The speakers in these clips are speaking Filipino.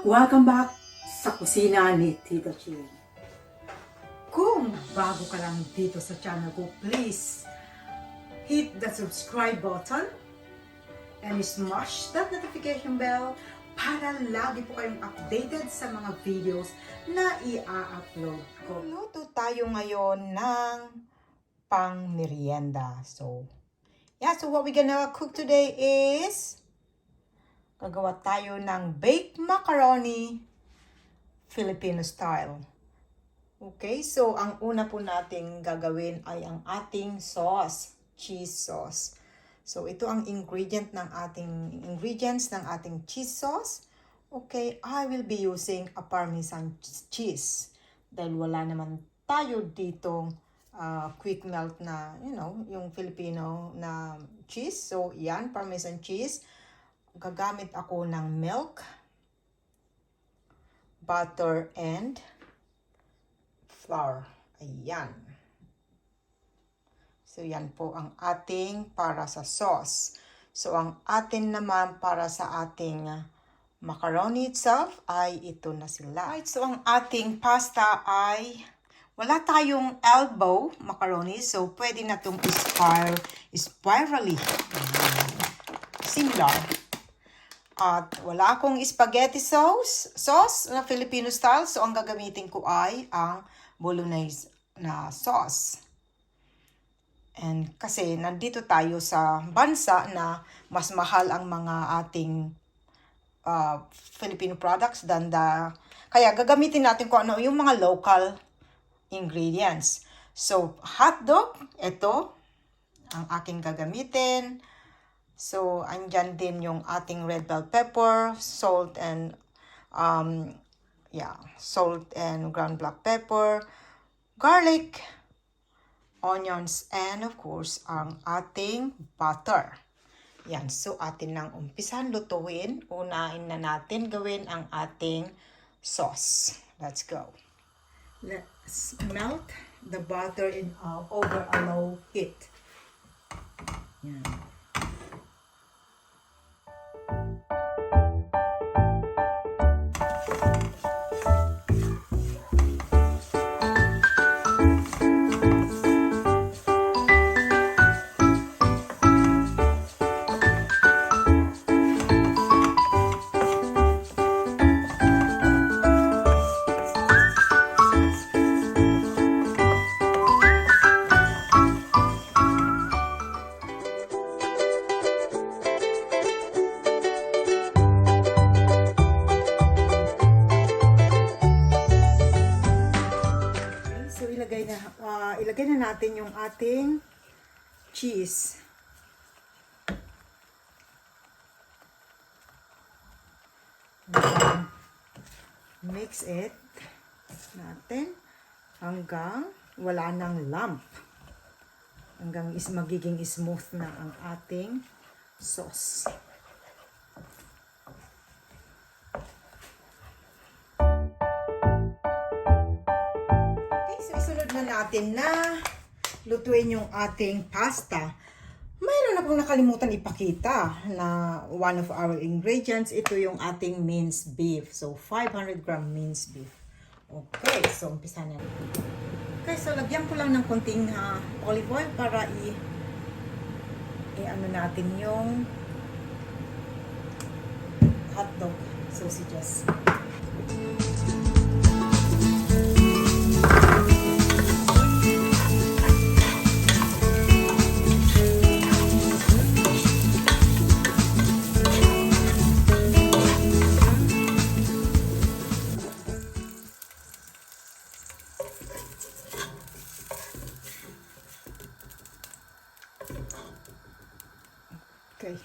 Welcome back sa kusina ni Tita Ching. Kung bago ka lang dito sa channel ko, please hit the subscribe button and smash that notification bell para lagi po kayong updated sa mga videos na i-upload ko. Luto tayo ngayon ng pang-merienda. So what we're gonna cook today is gagawa tayo ng baked macaroni Filipino style. Okay, so ang una po nating gagawin ay ang ating sauce, cheese sauce. So ito ang ingredients ng ating cheese sauce. Okay, I will be using a Parmesan cheese dahil wala naman tayo dito quick melt na, yung Filipino na cheese. So yan, Parmesan cheese. Gagamit ako ng milk, butter, and flour. Ayan. So, yan po ang ating para sa sauce. So, ang atin naman para sa ating macaroni itself ay ito na sila. Right, so, ang ating pasta ay wala tayong elbow macaroni. So, pwede na itong spirally. Similar. At wala akong spaghetti sauce na Filipino style. So, ang gagamitin ko ay ang Bolognese na sauce. And kasi nandito tayo sa bansa na mas mahal ang mga ating Filipino products kaya gagamitin natin kung ano yung mga local ingredients. So, hotdog, ito ang aking gagamitin. So, andyan din yung ating red bell pepper, salt and ground black pepper, garlic, onions, and of course, ang ating butter. Yan, so atin nang umpisan lutuin. Unahin na natin gawin ang ating sauce. Let's go. Let's melt the butter over a low heat. Yan. Ilagay na natin yung ating cheese. Mix it natin hanggang wala ng lump. Hanggang magiging smooth na ang ating sauce. Natin na lutuin yung ating pasta. Mayroon akong nakalimutan ipakita na one of our ingredients. Ito yung ating minced beef. So, 500 gram minced beef. Okay, so umpisa na. Okay, so lagyan ko lang ng konting olive oil para i-ano natin yung hotdog sausages. Okay.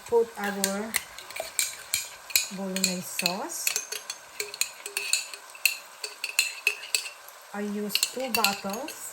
put our Bolognese sauce. I use 2 bottles.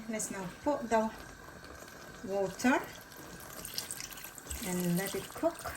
Let's now put the water and let it cook.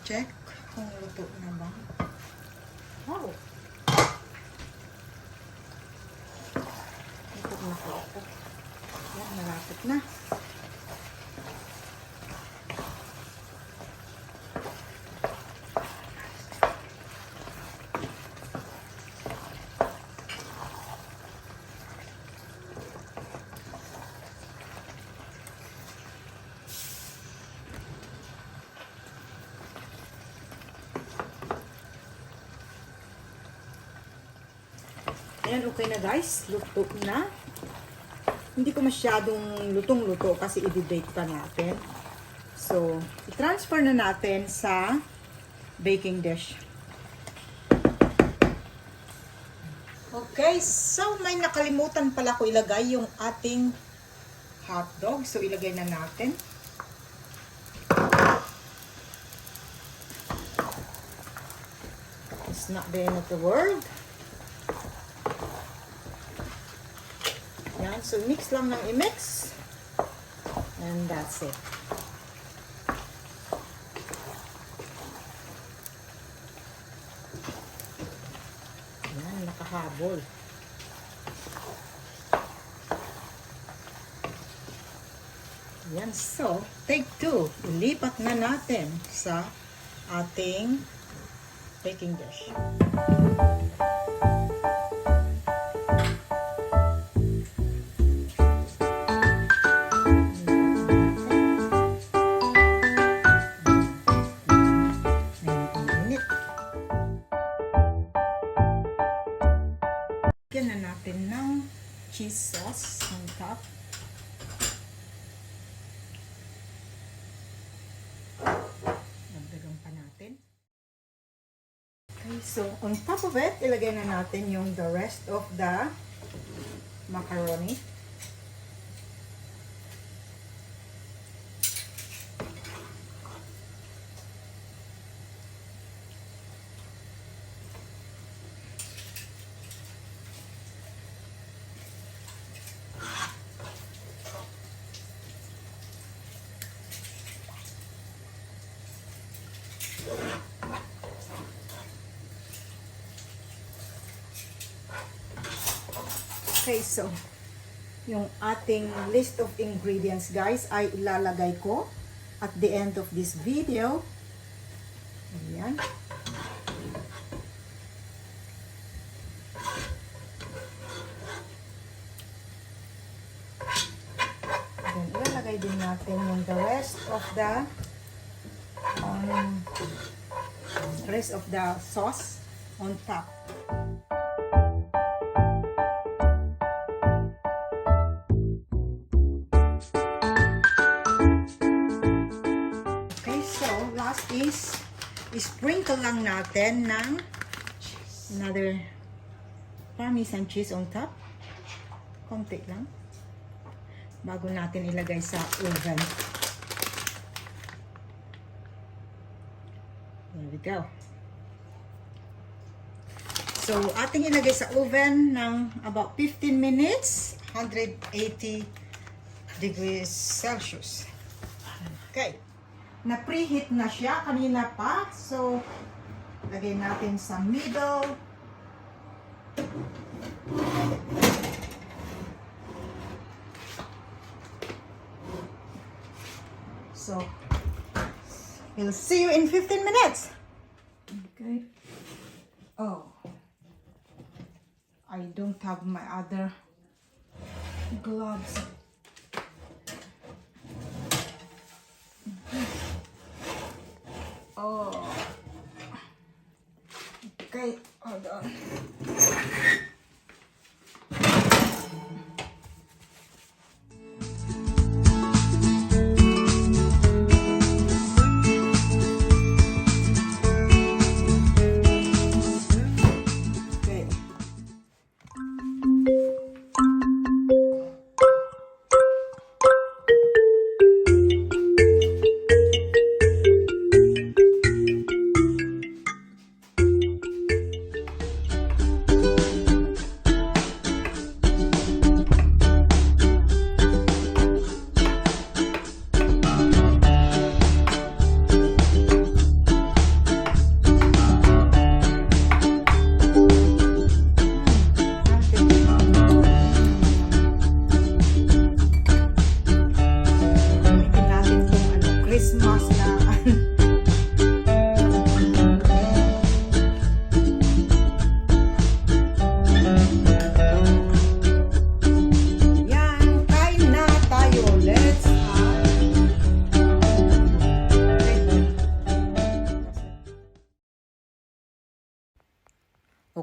Check kung luto na ba. Wow! Luto na po ako. Yan, malapit na. Ayan, okay na guys. Luto na. Hindi ko masyadong lutong-luto kasi i-bake pa natin. So, i-transfer na natin sa baking dish. Okay, so may nakalimutan pala ko ilagay yung ating hotdog. So, ilagay na natin. It's not the end of the world. Yan, so mix lang ng i-mix. And that's it. Yan, nakahabol. Yan, so take 2. Ilipat na natin sa ating baking dish. Lagyan na natin ng cheese sauce on top. Dagdagan pa natin. Okay, so on top of it, ilagay na natin yung the rest of the macaroni. Okay, so yung ating list of ingredients guys ay ilalagay ko at the end of this video. Ayan. Then ilalagay din natin yung the rest of the sauce on top. Is sprinkle lang natin ng another Parmesan cheese on top. Konti lang. Bago natin ilagay sa oven. There we go. So, ating ilagay sa oven ng about 15 minutes, 180 degrees Celsius. Okay. Na-preheat na siya kanina pa. So, lagay natin sa middle. So, we'll see you in 15 minutes. Okay. Oh. I don't have my other gloves. Oh. Okay, hold on.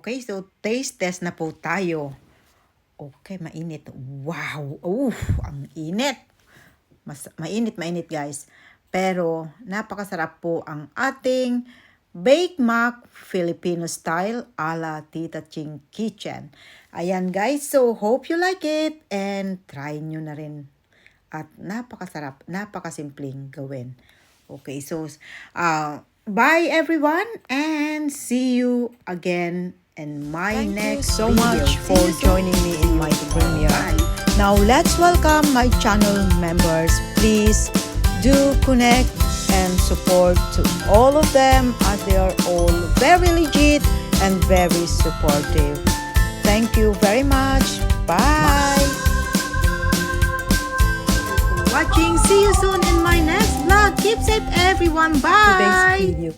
Okay, so taste test na po tayo. Okay, mainit. Wow! Ang init. Mainit guys. Pero napakasarap po ang ating Baked Mac Filipino style ala Tita Ching Kitchen. Ayan guys, so hope you like it and try nyo na rin. At napakasarap, napakasimpleng gawin. Okay, so bye everyone and see you again in my next video. Thank you so much for joining me in my premiere. Now let's welcome my channel members. Please do connect and support to all of them as they are all very legit and very supportive. Thank you very much. Bye. Watching. See you soon in my next vlog. Keep safe everyone. Bye. Today's video.